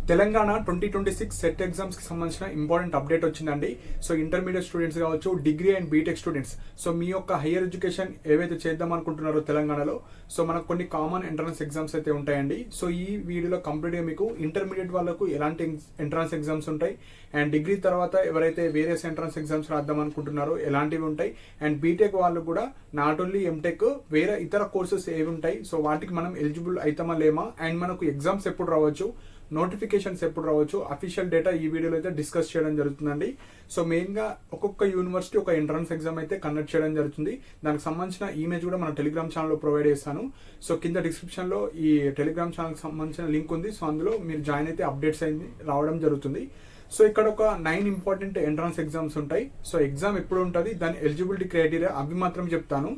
Telangana 2026 set exams కి సంబంధించిన important update వచ్చిందండి. సో ఇంటర్మీడియట్ స్టూడెంట్స్ కావచ్చు, degree and BTech students, so మీ యొక్క హైయర్ ఎడ్యుకేషన్ ఏవైతే చేద్దాం అనుకుంటున్నారో తెలంగాణలో, సో మనకు కొన్ని కామన్ ఎంట్రన్స్ ఎగ్జామ్స్ అయితే ఉంటాయండి. సో ఈ వీడియోలో కంప్లీట్గా మీకు ఇంటర్మీడియట్ వాళ్ళకు ఎలాంటి ఎంట్రన్స్ ఎగ్జామ్స్ ఉంటాయి, అండ్ డిగ్రీ తర్వాత ఎవరైతే వేరియస్ ఎంట్రన్స్ ఎగ్జామ్స్ రాద్దాం అనుకుంటున్నారో ఎలాంటివి ఉంటాయి, అండ్ బీటెక్ వాళ్ళు కూడా నాట్ ఓన్లీ ఎంటెక్ వేరే ఇతర కోర్సెస్ ఏవి ఉంటాయి, సో వాటికి మనం ఎలిజిబుల్ అవుతామా లేమా, అండ్ మనకు ఎగ్జామ్స్ ఎప్పుడు రావచ్చు, నోటిఫికేషన్స్ ఎప్పుడు రావచ్చు, అఫీషియల్ డేటా ఈ వీడియోలో అయితే డిస్కస్ చేయడం జరుగుతుందండి. సో మెయిన్గా ఒక్కొక్క యూనివర్సిటీ ఒక ఎంట్రన్స్ ఎగ్జామ్ అయితే కండక్ట్ చేయడం జరుగుతుంది. దానికి సంబంధించిన ఇమేజ్ కూడా మన టెలిగ్రామ్ ఛానల్లో ప్రొవైడ్ చేస్తాను. సో కింద డిస్క్రిప్షన్లో ఈ టెలిగ్రామ్ ఛానల్కి సంబంధించిన లింక్ ఉంది. సో అందులో మీరు జాయిన్ అయితే అప్డేట్స్ అయింది రావడం జరుగుతుంది. సో ఇక్కడ ఒక 9 ఇంపార్టెంట్ ఎంట్రన్స్ ఎగ్జామ్స్ ఉంటాయి. సో ఎగ్జామ్ ఎప్పుడు ఉంటుంది, దాని ఎలిజిబిలిటీ క్రైటీరియా అవి మాత్రం చెప్తాను.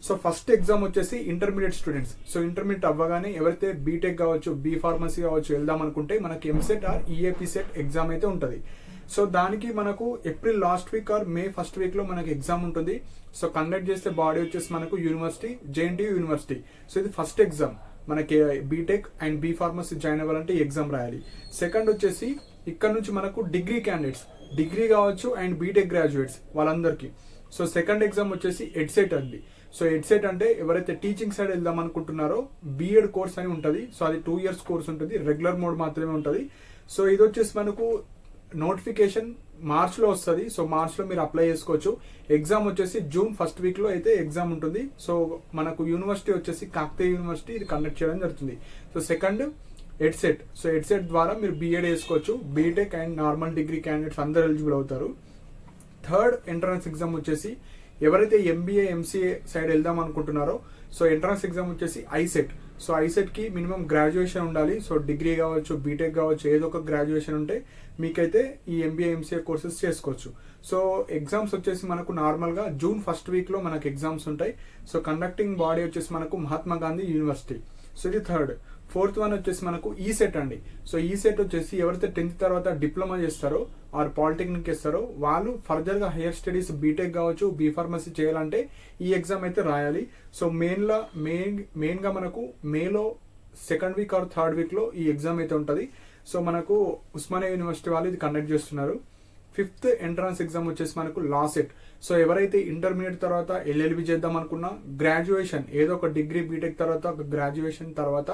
సో ఫస్ట్ ఎగ్జామ్ వచ్చేసి ఇంటర్మీడియట్ స్టూడెంట్స్. సో ఇంటర్మీడియట్ అవ్వగానే ఎవరైతే బీటెక్ కావచ్చు, బీ ఫార్మసీ కావచ్చు వెళ్దాం అనుకుంటే మనకి EAMCET are EAP set exam అయితే ఉంటుంది. సో దానికి మనకు April last week or May first week లో మనకి ఎగ్జామ్ ఉంటుంది. సో కండక్ట్ చేసే బాడీ వచ్చేసి మనకు యూనివర్సిటీ, జేఎన్టీయూ యూనివర్సిటీ. సో ఇది ఫస్ట్ ఎగ్జామ్. మనకి BTech and B pharmacy join అవ్వాలంటే ఈ ఎగ్జామ్ రాయాలి. సెకండ్ వచ్చేసి ఇక్కడ నుంచి మనకు డిగ్రీ క్యాండిడేట్స్, డిగ్రీ కావచ్చు అండ్ బీటెక్ గ్రాడ్యుయేట్స్ వాళ్ళందరికీ. సో సెకండ్ ఎగ్జామ్ వచ్చేసి ఎడ్సెట్ అండి. సో ఎడ్సెట్ అంటే ఎవరైతే టీచింగ్ సైడ్ వెళ్దాం అనుకుంటున్నారో బీఎడ్ కోర్స్ అని ఉంటుంది. సో అది 2 years కోర్స్ ఉంటుంది, రెగ్యులర్ మోడ్ మాత్రమే ఉంటుంది. సో ఇది వచ్చేసి మనకు నోటిఫికేషన్ మార్చ్లో వస్తుంది. సో మార్చ్లో మీరు అప్లై చేసుకోవచ్చు. ఎగ్జామ్ వచ్చేసి జూన్ ఫస్ట్ వీక్లో అయితే ఎగ్జామ్ ఉంటుంది. సో మనకు యూనివర్సిటీ వచ్చేసి కాకతీయ యూనివర్సిటీ ఇది కండక్ట్ చేయడం జరుగుతుంది. So second EdCET. So EdCET ద్వారా మీరు బీఎడ్ వేసుకోవచ్చు. BTech and normal degree candidates అందరు ఎలిజిబుల్ అవుతారు. థర్డ్ ఎంట్రన్స్ ఎగ్జామ్ వచ్చేసి ఎవరైతే ఎంబీఏ, ఎంసీఏ సైడ్ వెళ్దాం అనుకుంటున్నారో, సో ఎంట్రన్స్ ఎగ్జామ్ వచ్చేసి ఐసెట్. సో ఐసెట్కి మినిమం గ్రాడ్యుయేషన్ ఉండాలి. సో డిగ్రీ కావచ్చు, బీటెక్ కావచ్చు, ఏదో ఒక గ్రాడ్యుయేషన్ ఉంటే మీకైతే ఈ ఎంబీఏ, ఎంసీఏ కోర్సెస్ చేసుకోవచ్చు. సో ఎగ్జామ్స్ వచ్చేసి మనకు నార్మల్గా జూన్ ఫస్ట్ వీక్లో మనకు ఎగ్జామ్స్ ఉంటాయి. సో కండక్టింగ్ బాడీ వచ్చేసి మనకు మహాత్మా గాంధీ యూనివర్సిటీ. సో ఇది థర్డ్. ఫోర్త్ వన్ వచ్చేసి మనకు ఈ సెట్ అండి. సో ఈ సెట్ వచ్చేసి ఎవరైతే 10th తర్వాత డిప్లొమా చేస్తారో ఆర్ పాలిటెక్నిక్ చేస్తారో వాళ్ళు ఫర్దర్గా హైయర్ స్టడీస్ బీటెక్ కావచ్చు, బీ ఫార్మసీ చేయాలంటే ఈ ఎగ్జామ్ అయితే రాయాలి. సో మెయిన్గా మనకు మేలో సెకండ్ వీక్ ఆర్ థర్డ్ వీక్లో ఈ ఎగ్జామ్ అయితే ఉంటుంది. సో మనకు ఉస్మానియా యూనివర్సిటీ వాళ్ళు ఇది కండక్ట్ చేస్తున్నారు. ఫిఫ్త్ ఎంట్రన్స్ ఎగ్జామ్ వచ్చేసి మనకు లా సెట్. సో ఎవరైతే ఇంటర్మీడియట్ తర్వాత ఎల్ఎల్బి చేద్దాం అనుకున్నా, గ్రాడ్యుయేషన్ ఏదో ఒక డిగ్రీ బీటెక్ తర్వాత ఒక గ్రాడ్యుయేషన్ తర్వాత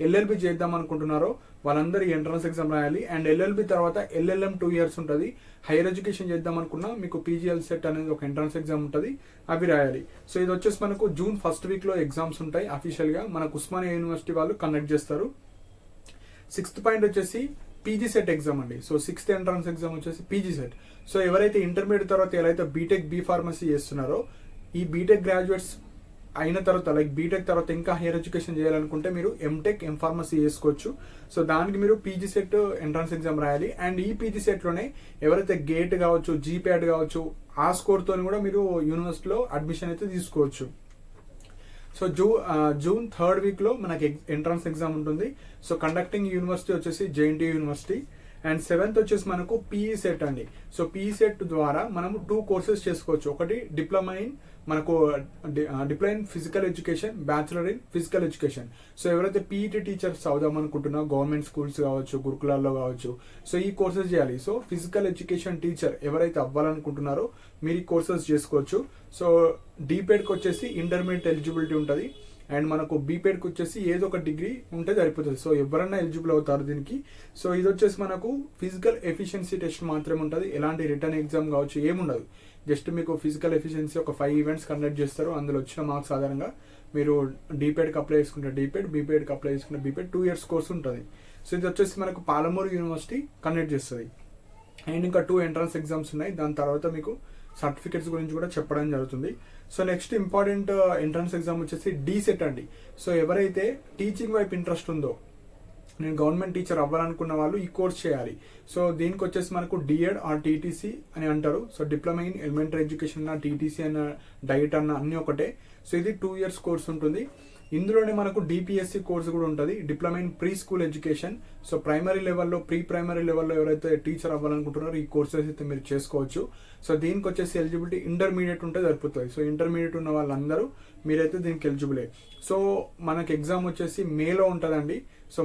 ఎల్ఎల్బి చేద్దాం అనుకుంటున్నారో వాళ్ళందరూ ఈ ఎంట్రన్స్ ఎగ్జామ్ రాయాలి. అండ్ ఎల్ఎల్బి తర్వాత ఎల్ఎల్ఎం 2 years ఉంటుంది. హైయర్ ఎడ్యుకేషన్ చేద్దాం అనుకున్నా మీకు పీజీఎల్ సెట్ అనేది ఒక ఎంట్రన్స్ ఎగ్జామ్ ఉంటుంది, అవి రాయాలి. సో ఇది వచ్చేసి మనకు జూన్ ఫస్ట్ వీక్లో ఎగ్జామ్స్ ఉంటాయి. అఫీషియల్గా మనకు ఉస్మానియా యూనివర్సిటీ వాళ్ళు కండక్ట్ చేస్తారు. సిక్స్త్ పాయింట్ వచ్చేసి పీజీ సెట్ ఎగ్జామ్ అండి. సో సిక్స్త్ ఎంట్రన్స్ ఎగ్జామ్ వచ్చేసి పీజీ సెట్. సో ఎవరైతే ఇంటర్మీడియట్ తర్వాత ఎవరైతే బీటెక్, బీ ఫార్మసీ చేస్తున్నారో ఈ బీటెక్ గ్రాడ్యుయేట్స్ అయిన తర్వాత లైక్ బీటెక్ తర్వాత ఇంకా హైయర్ ఎడ్యుకేషన్ చేయాలనుకుంటే మీరు ఎంటెక్, ఎం ఫార్మసీ చేసుకోవచ్చు. సో దానికి మీరు పీజీ సెట్ ఎంట్రన్స్ ఎగ్జామ్ రాయాలి. అండ్ ఈ పీజీ సెట్లోనే ఎవరైతే గేట్ కావచ్చు, జీప్యాడ్ కావచ్చు ఆ స్కోర్తో కూడా మీరు యూనివర్సిటీలో అడ్మిషన్ అయితే తీసుకోవచ్చు. సో జూన్ థర్డ్ వీక్లో మనకి ఎంట్రన్స్ ఎగ్జామ్ ఉంటుంది. సో కండక్టింగ్ యూనివర్సిటీ వచ్చేసి జేఎన్టీయూ యూనివర్సిటీ. అండ్ సెవెంత్ వచ్చేసి మనకు పీఈ సెట్ అండి. సో పీఈ సెట్ ద్వారా మనము 2 courses చేసుకోవచ్చు. ఒకటి diploma in physical education, bachelor in physical education. So ఎవరైతే పీఈటీ టీచర్స్ అవుదాం అనుకుంటున్నా గవర్నమెంట్ స్కూల్స్ కావచ్చు, గురుకులాల్లో కావచ్చు, సో ఈ కోర్సెస్ చేయాలి. సో ఫిజికల్ ఎడ్యుకేషన్ టీచర్ ఎవరైతే అవ్వాలనుకుంటున్నారో మీరు ఈ కోర్సెస్ చేసుకోవచ్చు. సో డీపేడ్కి వచ్చేసి ఇంటర్మీడియట్ ఎలిజిబిలిటీ ఉంటుంది. అండ్ మనకు బీపేడ్కి వచ్చేసి ఏదో ఒక డిగ్రీ ఉంటే సరిపోతుంది. సో ఎవరన్నా ఎలిజిబుల్ అవుతారు దీనికి. సో ఇది వచ్చేసి మనకు ఫిజికల్ ఎఫిషియన్సీ టెస్ట్ మాత్రమే ఉంటుంది. ఎలాంటి రిటర్న్ ఎగ్జామ్ కావచ్చు ఏముండదు. జస్ట్ మీకు ఫిజికల్ ఎఫిషియన్సీ ఒక 5 events కండక్ట్ చేస్తారు. అందులో వచ్చిన మార్క్స్ ఆధారంగా మీరు డీపేడ్కి అప్లై చేసుకుంటే డీపేడ్, బీపేడ్కి అప్లై చేసుకుంటే బీపేడ్ 2 years కోర్స్ ఉంటుంది. సో ఇది వచ్చేసి మనకు పాలమూరు యూనివర్సిటీ కండక్ట్ చేస్తుంది. అండ్ ఇంకా 2 ఎంట్రన్స్ ఎగ్జామ్స్ ఉన్నాయి. దాని తర్వాత మీకు సర్టిఫికెట్స్ గురించి కూడా చెప్పడం జరుగుతుంది. So next important entrance exam వచ్చేసి డీసెట్ అండి. సో ఎవరైతే టీచింగ్ వైపు ఇంట్రెస్ట్ ఉందో, నేను గవర్నమెంట్ టీచర్ అవ్వాలనుకున్న వాళ్ళు ఈ కోర్స్ చేయాలి. సో దీనికి వచ్చేసి మనకు డిఎడ్ ఆర్ టీటీసీ అని అంటారు. So diploma in elementary education అన్న, టీటీసీ అన్న, డైట్ అన్న అన్ని ఒకటే. సో ఇది 2 years కోర్స్ ఉంటుంది. ఇందులోనే మనకు డిపిఎస్సి కోర్స్ కూడా ఉంటుంది, diploma in pre school education. So primary లెవెల్లో, ప్రీ ప్రైమరీ లెవెల్లో ఎవరైతే టీచర్ అవ్వాలనుకుంటున్నారో ఈ కోర్సెస్ అయితే మీరు చేసుకోవచ్చు. సో దీనికి వచ్చేసి ఎలిజిబిలిటీ ఇంటర్మీడియట్ ఉంటే సరిపోతుంది. సో ఇంటర్మీడియట్ ఉన్న వాళ్ళందరూ మీరైతే దీనికి ఎలిజిబులే. సో మనకి ఎగ్జామ్ వచ్చేసి మేలో ఉంటుందండి. సో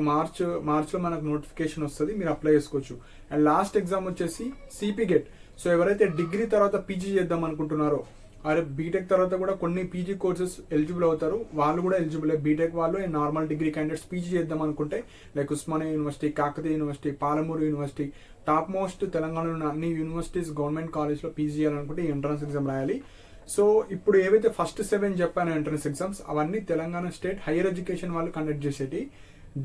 మార్చ్లో మనకు నోటిఫికేషన్ వస్తుంది, మీరు అప్లై చేసుకోవచ్చు. అండ్ లాస్ట్ ఎగ్జామ్ వచ్చేసి సిపి గేట్. సో ఎవరైతే డిగ్రీ తర్వాత పీజీ చేద్దాం అనుకుంటున్నారో, అరే బీటెక్ తర్వాత కూడా కొన్ని పీజీ కోర్సెస్ ఎలిజిబుల్ అవుతారు, వాళ్ళు కూడా ఎలిజిబుల్. బీటెక్ వాళ్ళు and normal degree candidates PG చేద్దాం అనుకుంటే like Osmania university, Kakatiya university, Palamuru university, top most తెలంగాణలో ఉన్న అన్ని యూనివర్సిటీస్ గవర్నమెంట్ కాలేజ్లో పీజీ చేయాలనుకుంటే ఈ ఎంట్రన్స్ ఎగ్జామ్ రాయాలి. సో ఇప్పుడు ఏవైతే ఫస్ట్ 7 చెప్పానో ఎంట్రన్స్ ఎగ్జామ్స్, అవన్నీ తెలంగాణ స్టేట్ హైయర్ ఎడ్యుకేషన్ వాళ్ళు కండక్ట్ చేసేటి.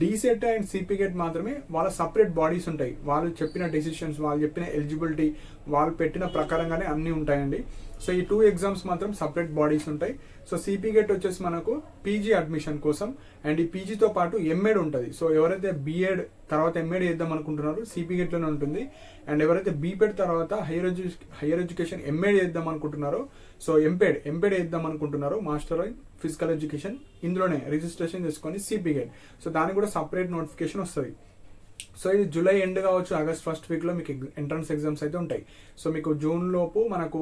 డీసెట్ అండ్ సిపి గేట్ మాత్రమే వాళ్ళ సపరేట్ బాడీస్ ఉంటాయి, వాళ్ళు చెప్పిన డెసిషన్స్, వాళ్ళు చెప్పిన ఎలిజిబిలిటీ, వాళ్ళు పెట్టిన ప్రకారంగానే అన్నీ ఉంటాయండి. సో ఈ 2 ఎగ్జామ్స్ మాత్రం సపరేట్ బాడీస్ ఉంటాయి. సో సిపి గేట్ వచ్చేసి మనకు పీజీ అడ్మిషన్ కోసం, అండ్ ఈ పీజీతో పాటు ఎంఎడ్ ఉంటుంది. సో ఎవరైతే బీఎడ్ తర్వాత ఎంఎడ్ చేద్దాం అనుకుంటున్నారో సిపి గేట్లోనే ఉంటుంది. అండ్ ఎవరైతే బీపెడ్ తర్వాత హైయర్ ఎడ్యుకేషన్ ఎంఎడ్ చేద్దాం అనుకుంటున్నారో, సో ఎంపెడ్ చేద్దాం అనుకుంటున్నారో, మాస్టర్ ఇన్ ఫిజికల్ ఎడ్యుకేషన్, ఇందులోనే రిజిస్ట్రేషన్ చేసుకొని సిపి గేట్. సో దానికి కూడా సపరేట్ నోటిఫికేషన్ వస్తుంది. సో ఇది జూలై ఎండ్ కావచ్చు, ఆగస్ట్ ఫస్ట్ వీక్లో మీకు ఎంట్రన్స్ ఎగ్జామ్స్ అయితే ఉంటాయి. సో మీకు జూన్ లోపు మనకు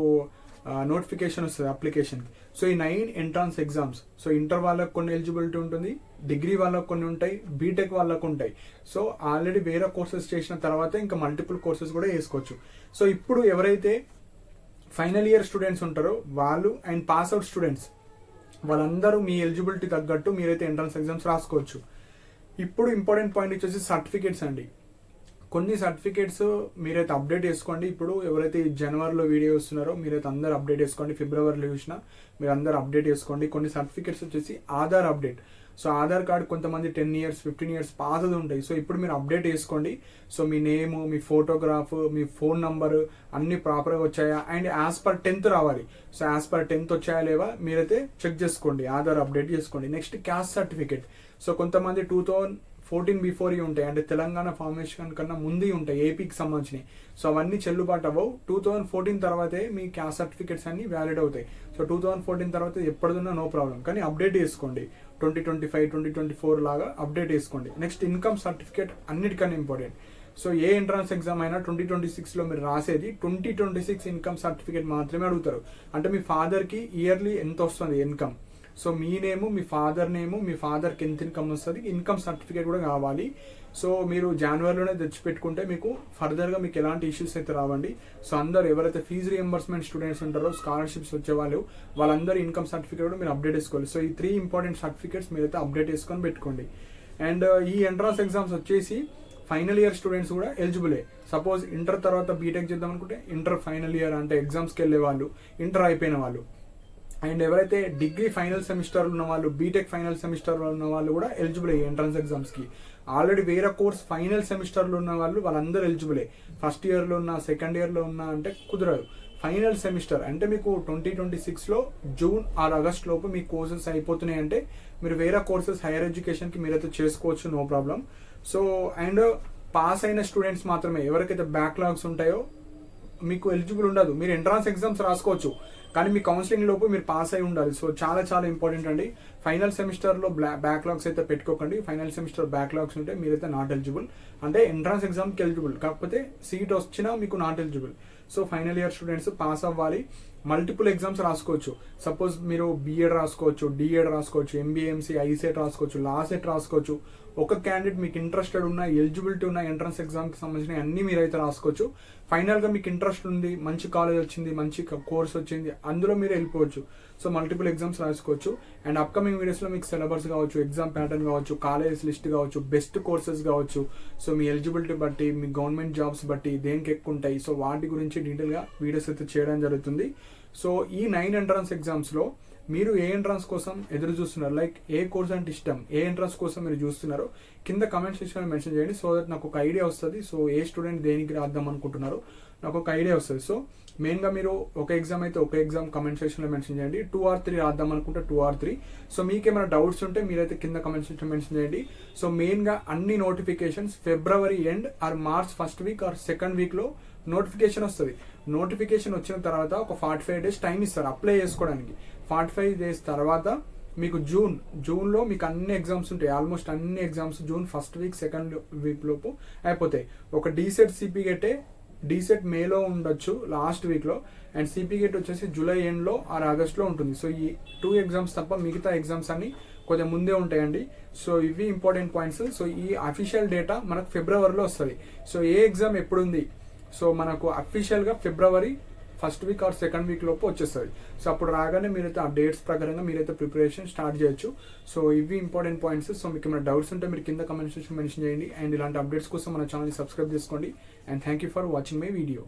నోటిఫికేషన్ వస్తుంది అప్లికేషన్కి. సో ఈ 9 ఎంట్రన్స్ ఎగ్జామ్స్, సో ఇంటర్ వాళ్ళకు కొన్ని ఎలిజిబిలిటీ ఉంటుంది, డిగ్రీ వాళ్ళకు కొన్ని ఉంటాయి, బీటెక్ వాళ్ళకు ఉంటాయి. సో ఆల్రెడీ వేరే కోర్సెస్ చేసిన తర్వాత ఇంకా మల్టిపుల్ కోర్సెస్ కూడా వేసుకోవచ్చు. సో ఇప్పుడు ఎవరైతే ఫైనల్ ఇయర్ స్టూడెంట్స్ ఉంటారో వాళ్ళు అండ్ పాస్ అవుట్ స్టూడెంట్స్, వాళ్ళందరూ మీ ఎలిజిబిలిటీ తగ్గట్టు మీరైతే ఎంట్రన్స్ ఎగ్జామ్స్ రాసుకోవచ్చు. ఇప్పుడు ఇంపార్టెంట్ పాయింట్ వచ్చేసి సర్టిఫికేట్స్ అండి. కొన్ని సర్టిఫికేట్స్ మీరైతే అప్డేట్ చేసుకోండి. ఇప్పుడు ఎవరైతే జనవరిలో వీడియో వస్తున్నారో మీరైతే అందరూ అప్డేట్ చేసుకోండి. ఫిబ్రవరిలో చూసినా మీరు అందరూ అప్డేట్ చేసుకోండి. కొన్ని సర్టిఫికేట్స్ వచ్చేసి Aadhaar update. So Aadhaar card కొంతమంది 10 years 15 years పాతది ఉంటాయి. సో ఇప్పుడు మీరు అప్డేట్ చేసుకోండి. సో మీ నేమ్, మీ ఫోటోగ్రాఫ్, మీ ఫోన్ నంబర్ అన్ని ప్రాపర్గా వచ్చాయా, అండ్ యాజ్ పర్ 10th రావాలి. సో యాజ్ పర్ 10th వచ్చాయా లేవా మీరైతే చెక్ చేసుకోండి, ఆధార్ అప్డేట్ చేసుకోండి. Next caste certificate. సో కొంతమంది 2014 బిఫోర్ ఉంటాయి, అంటే తెలంగాణ ఫార్మేషన్ కన్నా ముందు ఉంటాయి ఏపీకి సంబంధించినవి. సో అవన్నీ చెల్లుబాటు అవ్వవు. 2014 తర్వాతే మీ క్యాస్ట్ సర్టిఫికేట్స్ అన్ని వ్యాలిడ్ అవుతాయి. సో 2014 తర్వాత ఎప్పటిదున్నా నో ప్రాబ్లం, కానీ అప్డేట్ చేసుకోండి. 2025 2024 లాగా అప్డేట్ చేసుకోండి. నెక్స్ట్ ఇన్కమ్ సర్టిఫికేట్ అన్నిటికన్నా ఇంపార్టెంట్. సో ఏ ఎంట్రన్స్ ఎగ్జామ్ అయినా 2026లో మీరు రాసేది 2026 ఇన్కమ్ సర్టిఫికేట్ మాత్రమే అడుగుతారు. అంటే మీ ఫాదర్కి ఇయర్లీ ఎంత వస్తుంది ఇన్కమ్, సో మీ నేము, మీ ఫాదర్ నేము, మీ ఫాదర్కి ఎంత ఇన్కమ్ వస్తుంది, ఇన్కమ్ సర్టిఫికేట్ కూడా కావాలి. సో మీరు జనవరిలోనే తెచ్చిపెట్టుకుంటే మీకు ఫర్దర్గా మీకు ఎలాంటి ఇష్యూస్ అయితే రావండి. సో అందరూ ఎవరైతే ఫీజు రియంబర్స్మెంట్ స్టూడెంట్స్ ఉంటారో, స్కాలర్షిప్స్ వచ్చేవాళ్ళు, వాళ్ళందరూ ఇన్కమ్ సర్టిఫికేట్ కూడా మీరు అప్డేట్ చేసుకోవాలి. సో ఈ 3 ఇంపార్టెంట్ సర్టిఫికేట్స్ మీరైతే అప్డేట్ చేసుకొని పెట్టుకోండి. అండ్ ఈ ఎంట్రన్స్ ఎగ్జామ్స్ వచ్చేసి ఫైనల్ ఇయర్ స్టూడెంట్స్ కూడా ఎలిజిబులే. సపోజ్ ఇంటర్ తర్వాత బీటెక్ చేద్దాం అనుకుంటే ఇంటర్ ఫైనల్ ఇయర్ అంటే ఎగ్జామ్స్కి వెళ్ళే వాళ్ళు, ఇంటర్ అయిపోయిన వాళ్ళు, అండ్ ఎవరైతే డిగ్రీ ఫైనల్ సెమిస్టర్లో ఉన్న వాళ్ళు, బీటెక్ ఫైనల్ సెమిస్టర్లో ఉన్న వాళ్ళు కూడా ఎలిజిబుల్ అయ్యి ఎంట్రన్స్ ఎగ్జామ్స్కి. ఆల్రెడీ వేరే కోర్స్ ఫైనల్ సెమిస్టర్లో ఉన్న వాళ్ళు వాళ్ళందరూ ఎలిజిబులే. ఫస్ట్ ఇయర్లో ఉన్న, సెకండ్ ఇయర్లో ఉన్న అంటే కుదరదు. ఫైనల్ సెమిస్టర్ అంటే మీకు 2026లో జూన్ ఆర్ ఆగస్ట్ లోపు మీ కోర్సెస్ అయిపోతున్నాయి అంటే మీరు వేరే కోర్సెస్ హైయర్ ఎడ్యుకేషన్కి మీరైతే చేసుకోవచ్చు, no problem. So and pass అయిన స్టూడెంట్స్ మాత్రమే, ఎవరికైతే బ్యాక్లాగ్స్ ఉంటాయో మీకు ఎలిజిబుల్ ఉండదు. మీరు ఎంట్రన్స్ ఎగ్జామ్స్ రాసుకోవచ్చు, కానీ మీ కౌన్సిలింగ్ లోపు మీరు పాస్ అయి ఉండాలి. సో చాలా చాలా ఇంపార్టెంట్ అండి. ఫైనల్ సెమిస్టర్లో బ్యాక్లాగ్స్ అయితే పెట్టుకోకండి. ఫైనల్ సెమిస్టర్ బ్యాక్లాగ్స్ ఉంటే మీరైతే నాట్ ఎలిజిబుల్, అంటే ఎంట్రన్స్ ఎగ్జామ్కి ఎలిజిబుల్ కాకపోతే సీట్ వచ్చినా మీకు not eligible. So final year students pass అవ్వాలి. మల్టిపుల్ ఎగ్జామ్స్ రాసుకోవచ్చు. సపోజ్ మీరు బీఎడ్ రాసుకోవచ్చు, డిఎడ్ రాసుకోవచ్చు, ఎంబీఎంసీ, ఐసెట్ రాసుకోవచ్చు, లాసెట్ రాసుకోవచ్చు. ఒక క్యాండిడేట్ మీకు ఇంట్రెస్టెడ్ ఉన్న, ఎలిజిబిలిటీ ఉన్న ఎంట్రన్స్ ఎగ్జామ్కి సంబంధించిన అన్ని మీరైతే రాసుకోవచ్చు. ఫైనల్గా మీకు ఇంట్రెస్ట్ ఉంది, మంచి కాలేజ్ వచ్చింది, మంచి కోర్స్ వచ్చింది, అందులో మీరు వెళ్ళిపోవచ్చు. సో మల్టిపుల్ ఎగ్జామ్స్ రాసుకోవచ్చు. అండ్ అప్కమింగ్ వీడియోస్లో మీకు సిలబస్ కావచ్చు, ఎగ్జామ్ ప్యాటర్న్ కావచ్చు, కాలేజ్ లిస్ట్ కావచ్చు, బెస్ట్ కోర్సెస్ కావచ్చు, సో మీ ఎలిజిబిలిటీ బట్టి, మీ గవర్నమెంట్ జాబ్స్ బట్టి దేనికి ఎక్కువ ఉంటాయి, సో వాటి గురించి డీటెయిల్గా వీడియోస్ అయితే చేయడం జరుగుతుంది. సో ఈ 9 ఎంట్రన్స్ ఎగ్జామ్స్లో మీరు ఏ ఎంట్రన్స్ కోసం ఎదురు చూస్తున్నారు, లైక్ ఏ కోర్స్ అంటే ఇష్టం, ఏ ఎంట్రన్స్ కోసం మీరు చూస్తున్నారో కింద కమెంట్ సెక్షన్లో మెన్షన్ చేయండి. సో దట్ నాకు ఒక ఐడియా వస్తుంది. సో ఏ స్టూడెంట్ దేనికి రాద్దాం అనుకుంటున్నారో నాకు ఒక ఐడియా వస్తుంది. సో మెయిన్గా మీరు ఒక ఎగ్జామ్ అయితే ఒక ఎగ్జామ్ కమెంట్ సెక్షన్లో మెన్షన్ చేయండి. 2 or 3 రాద్దాం అనుకుంటే 2 or 3. సో మీకు ఏమైనా డౌట్స్ ఉంటే మీరైతే కింద కమెంట్ సెక్షన్ మెన్షన్ చేయండి. సో మెయిన్గా అన్ని notifications February end are March first week or second వీక్లో నోటిఫికేషన్ వస్తుంది. నోటిఫికేషన్ వచ్చిన తర్వాత ఒక 45 days టైం ఇస్తారు అప్లై చేసుకోవడానికి. 45 days తర్వాత మీకు జూన్లో మీకు అన్ని ఎగ్జామ్స్ ఉంటాయి. ఆల్మోస్ట్ అన్ని exams June first week second week లోపు అయిపోతాయి. ఒక డీసెట్ సిపి గేటే, డీసెట్ మేలో ఉండొచ్చు లాస్ట్ వీక్లో, అండ్ సిపి గేట్ వచ్చేసి జూలై ఎండ్లో ఆర్ ఆగస్ట్లో ఉంటుంది. సో ఈ 2 ఎగ్జామ్స్ తప్ప మిగతా ఎగ్జామ్స్ అన్ని కొద్దిగా ముందే ఉంటాయండి. సో ఇవి ఇంపార్టెంట్ పాయింట్స్. సో ఈ అఫీషియల్ డేటా మనకు ఫిబ్రవరిలో వస్తుంది. సో ఏ ఎగ్జామ్ ఎప్పుడు ఉంది, సో మనకు అఫీషియల్గా February first week or second week లోపు వచ్చేస్తుంది. సో అప్పుడు రాగానే మీరైతే ఆ డేట్స్ ప్రకారంగా మీరైతే ప్రిపరేషన్ స్టార్ట్ చేయొచ్చు. సో ఇవి ఇంపార్టెంట్ పాయింట్స్. సో మీకు ఏమైనా డౌట్స్ ఉంటే మీరు కింద కమెంట్ సెక్షన్ మెన్షన్ చేయండి. అండ్ ఇలాంటి అప్డేట్స్ కోసం మన ఛానల్ని సబ్స్క్రైబ్ చేసుకోండి. And thank you for watching my video.